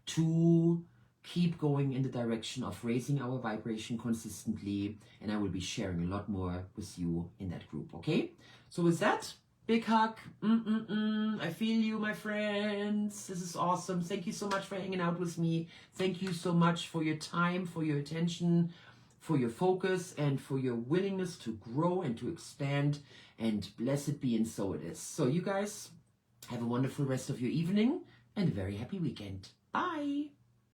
to keep going in the direction of raising our vibration consistently, and I will be sharing a lot more with you in that group, okay? So with that, big hug. I feel you, my friends. This is awesome. Thank you so much for hanging out with me. Thank you so much for your time, for your attention, for your focus, and for your willingness to grow and to expand. And blessed be, and so it is. So you guys have a wonderful rest of your evening and a very happy weekend. Bye.